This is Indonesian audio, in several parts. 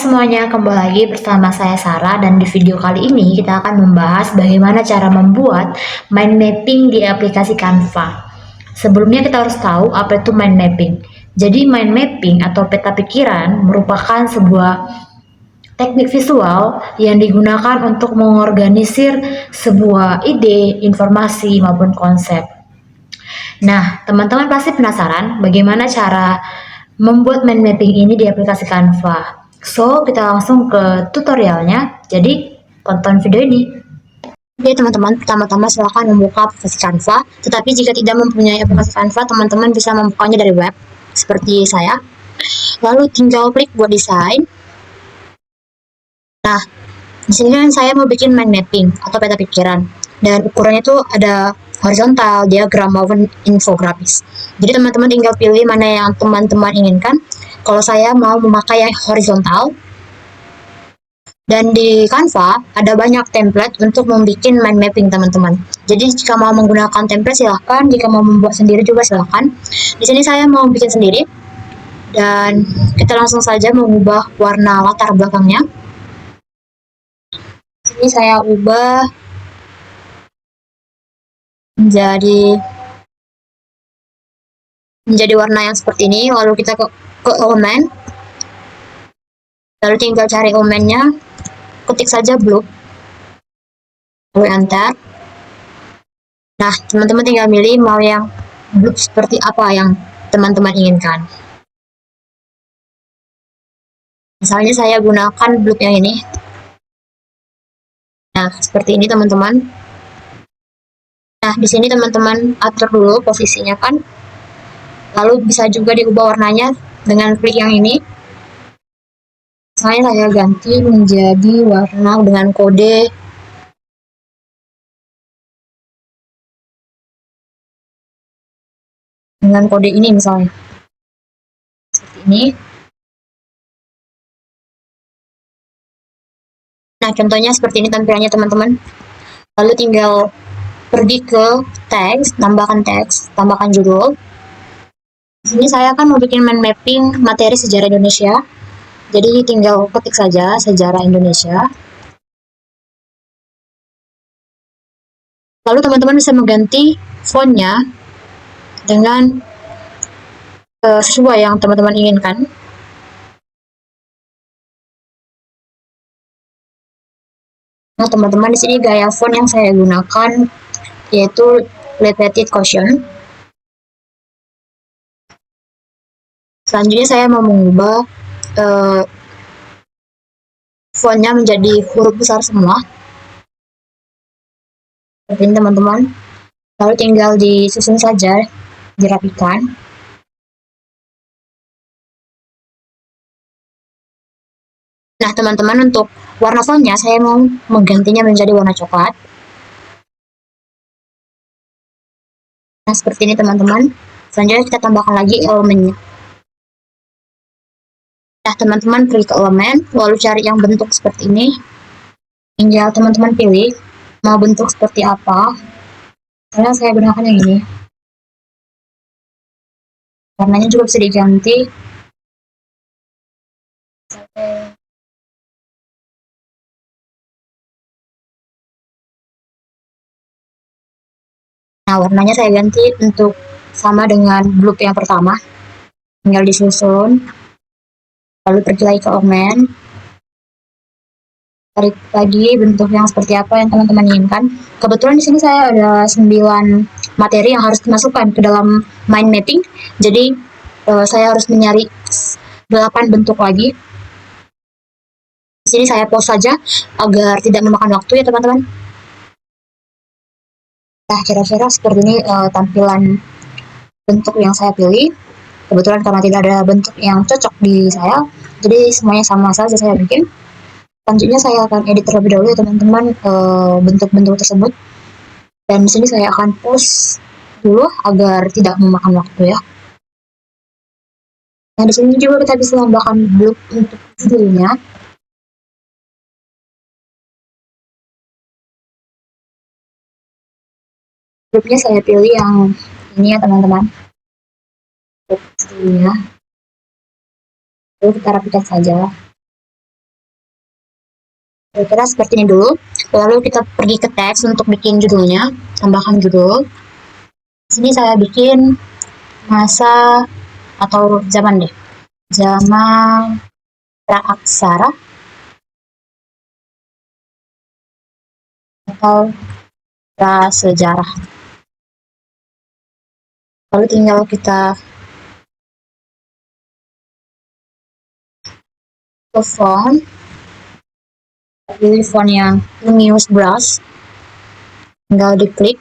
semuanya, kembali lagi bersama saya Sarah dan di video kali ini kita akan membahas bagaimana cara membuat mind mapping di aplikasi Canva. Sebelumnya kita harus tahu apa itu mind mapping. Jadi mind mapping atau peta pikiran merupakan sebuah teknik visual yang digunakan untuk mengorganisir sebuah ide, informasi maupun konsep. Nah, teman-teman pasti penasaran bagaimana cara membuat mind mapping ini di aplikasi Canva. So, kita langsung ke tutorialnya. Jadi, tonton video ini. Oke teman-teman, pertama-tama silakan membuka aplikasi Canva. Tetapi jika tidak mempunyai aplikasi Canva, teman-teman bisa membukanya dari web, seperti saya. Lalu tinggal klik buat desain. Nah, di sini kan saya mau bikin mind mapping atau peta pikiran. Dan ukurannya itu ada horizontal, diagram, maupun infografis. Jadi teman-teman tinggal pilih mana yang teman-teman inginkan. Kalau saya mau memakai yang horizontal. Dan di Canva ada banyak template untuk membuat mind mapping teman-teman. Jadi jika mau menggunakan template silahkan, jika mau membuat sendiri juga silahkan. Di sini saya mau bikin sendiri. Dan kita langsung saja mengubah warna latar belakangnya. Di sini saya ubah menjadi warna yang seperti ini. Lalu kita ke elemen. Lalu tinggal cari elemennya. Ketik saja blue. Lalu enter. Nah, teman-teman tinggal milih mau yang blue seperti apa yang teman-teman inginkan. Misalnya saya gunakan blue yang ini. Nah, seperti ini teman-teman. Nah, di sini teman-teman atur dulu posisinya kan. Lalu bisa juga diubah warnanya dengan klik yang ini. Saya ganti menjadi warna dengan kode ini misalnya. Seperti ini. Nah, contohnya seperti ini tampilannya teman-teman. Lalu tinggal pergi ke teks, tambahkan judul. Di sini saya akan mau bikin mind mapping materi sejarah Indonesia. Jadi tinggal ketik saja sejarah Indonesia. Lalu teman-teman bisa mengganti fontnya dengan sesuai yang teman-teman inginkan. Nah, teman-teman di sini gaya font yang saya gunakan yaitu Petit Caution. Selanjutnya saya mau mengubah fontnya menjadi huruf besar semua. Seperti ini teman-teman. Lalu tinggal disusun saja, dirapikan. Nah teman-teman, untuk warna fontnya saya mau menggantinya menjadi warna coklat. Nah seperti ini teman-teman. Selanjutnya kita tambahkan lagi elemennya. Nah teman-teman klik ke elemen, lalu cari yang bentuk seperti ini. Tinggal teman-teman pilih mau bentuk seperti apa. Karena saya gunakan yang ini. Warnanya juga bisa diganti. Nah warnanya saya ganti untuk sama dengan blue yang pertama. Tinggal disusun. Lalu pergi lagi ke elemen, tarik lagi bentuk yang seperti apa yang teman-teman inginkan. Kebetulan di sini saya ada 9 materi yang harus dimasukkan ke dalam mind mapping. Jadi saya harus mencari 8 bentuk lagi. Di sini saya pause saja agar tidak memakan waktu ya teman-teman. Nah kira-kira seperti ini tampilan bentuk yang saya pilih. Kebetulan karena tidak ada bentuk yang cocok di saya, jadi semuanya sama saja saya bikin. Selanjutnya saya akan edit terlebih dahulu ya teman-teman bentuk-bentuk tersebut. Dan di sini saya akan pause dulu agar tidak memakan waktu ya. Nah di sini juga kita bisa tambahkan blok untuk judulnya. Bloknya saya pilih yang ini ya teman-teman. Judulnya. Lalu kita rapikan saja. Kira-kira seperti ini dulu. Lalu kita pergi ke teks untuk bikin judulnya, tambahkan judul. Di sini saya bikin masa atau zaman deh. Zaman praaksara atau prasejarah. Lalu tinggal kita ke font, pilih font yang Luminous Brush, tinggal diklik.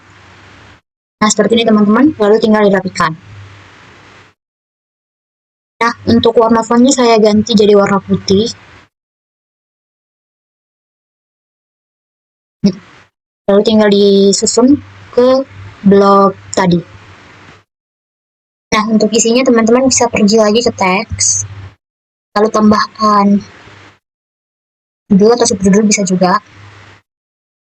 Nah, seperti ini teman-teman, lalu tinggal dirapikan. Nah, untuk warna fontnya saya ganti jadi warna putih. Lalu tinggal disusun ke blok tadi. Nah, untuk isinya teman-teman bisa pergi lagi ke teks, lalu tambahkan judul atau subjudul bisa juga.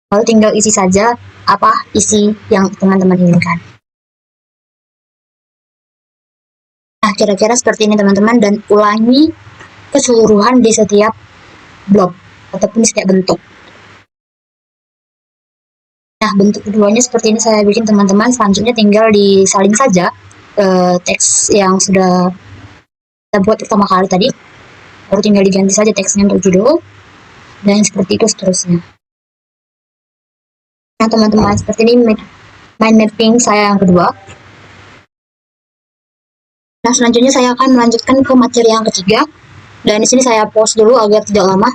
Lalu tinggal isi saja apa isi yang teman-teman inginkan. Nah, kira-kira seperti ini teman-teman, dan ulangi keseluruhan di setiap blok ataupun di setiap bentuk. Nah, bentuk keduanya seperti ini saya bikin teman-teman. Selanjutnya tinggal disalin saja teks yang sudah kita buat pertama kali tadi. Lalu tinggal diganti saja teksnya untuk judul, dan seperti itu seterusnya. Nah, teman-teman, seperti ini mind mapping saya yang kedua. Nah, selanjutnya saya akan melanjutkan ke materi yang ketiga. Dan di sini saya pause dulu agar tidak lama.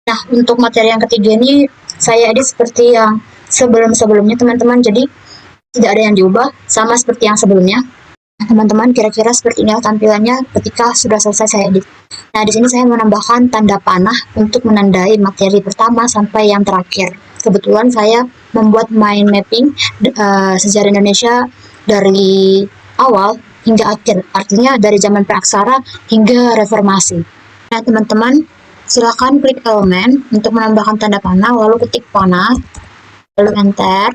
Nah, untuk materi yang ketiga ini saya edit seperti yang sebelum-sebelumnya teman-teman. Jadi tidak ada yang diubah, sama seperti yang sebelumnya. Nah, teman-teman, kira-kira seperti ini tampilannya ketika sudah selesai saya edit. Nah, di sini saya menambahkan tanda panah untuk menandai materi pertama sampai yang terakhir. Kebetulan saya membuat mind mapping sejarah Indonesia dari awal hingga akhir, artinya dari zaman praaksara hingga reformasi. Nah, teman-teman, silakan klik elemen untuk menambahkan tanda panah, lalu ketik panah, lalu enter,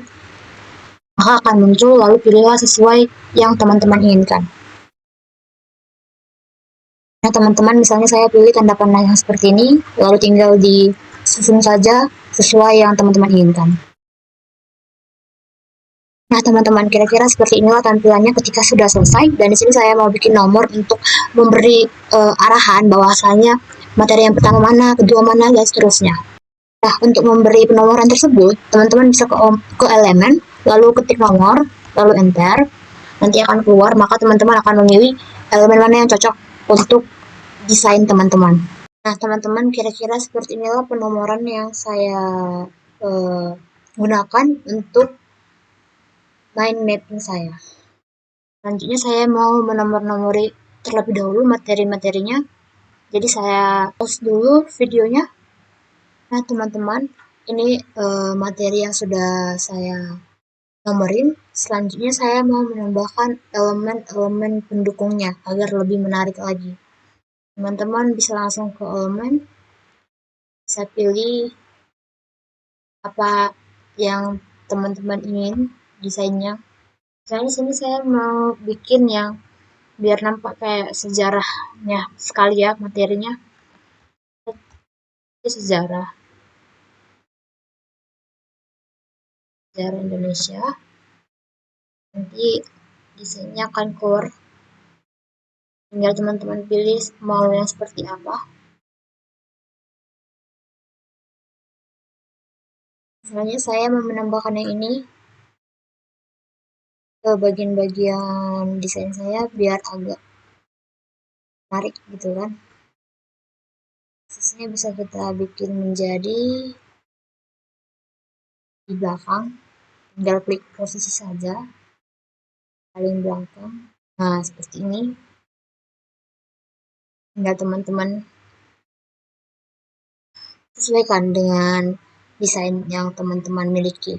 maka akan muncul, lalu pilihlah sesuai yang teman-teman inginkan. Nah, teman-teman, misalnya saya pilih tanda panah yang seperti ini, lalu tinggal disusun saja sesuai yang teman-teman inginkan. Nah, teman-teman, kira-kira seperti inilah tampilannya ketika sudah selesai. Dan di sini saya mau bikin nomor untuk memberi arahan bahwasanya materi yang pertama mana, kedua mana, dan seterusnya. Nah, untuk memberi penomoran tersebut, teman-teman bisa ke elemen, lalu ketik nomor, lalu enter. Nanti akan keluar, maka teman-teman akan memilih elemen mana yang cocok untuk desain teman-teman. Nah, teman-teman, kira-kira seperti inilah penomoran yang saya gunakan untuk mind mapping saya. Selanjutnya saya mau menomor-nomori terlebih dahulu materi-materinya. Jadi saya pause dulu videonya. Nah, teman-teman, ini materi yang sudah saya nomorin. Selanjutnya saya mau menambahkan elemen-elemen pendukungnya agar lebih menarik lagi. Teman-teman bisa langsung ke elemen, saya pilih apa yang teman-teman ingin desainnya. Misalnya sini saya mau bikin yang biar nampak kayak sejarahnya sekali ya materinya. Itu sejarah Indonesia. Nanti desainnya akan keluar. Tinggal teman-teman pilih mau yang seperti apa. Misalnya saya mau menambahkan yang ini ke bagian-bagian desain saya biar agak menarik gitu kan. Sisanya bisa kita bikin menjadi di belakang, tinggal klik posisi saja paling belakang. Nah, seperti ini. Tinggal teman-teman sesuaikan dengan desain yang teman-teman miliki.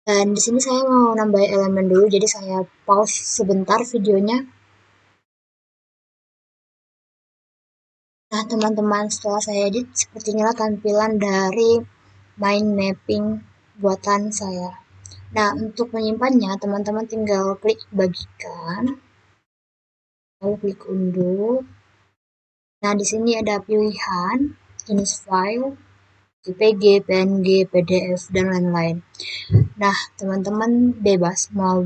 Dan di sini saya mau nambah elemen dulu, jadi saya pause sebentar videonya. Nah, teman-teman, setelah saya edit, seperti inilah tampilan dari mind mapping buatan saya. Nah, untuk menyimpannya, teman-teman tinggal klik bagikan, lalu klik unduh. Nah, di sini ada pilihan jenis file, JPG, PNG, PDF, dan lain-lain. Nah, teman-teman bebas mau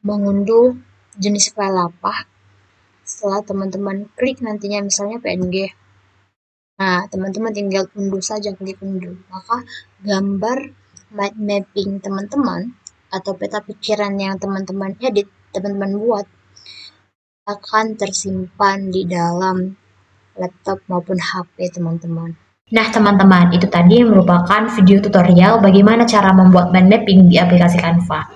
mengunduh jenis file apa setelah teman-teman klik nantinya misalnya PNG. Nah, teman-teman tinggal unduh saja, klik unduh. Maka gambar mind mapping teman-teman atau peta pikiran yang teman-teman edit, teman-teman buat akan tersimpan di dalam laptop maupun HP teman-teman. Nah teman-teman, itu tadi merupakan video tutorial bagaimana cara membuat mind mapping di aplikasi Canva.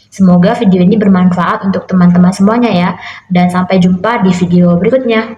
Semoga video ini bermanfaat untuk teman-teman semuanya ya, dan sampai jumpa di video berikutnya.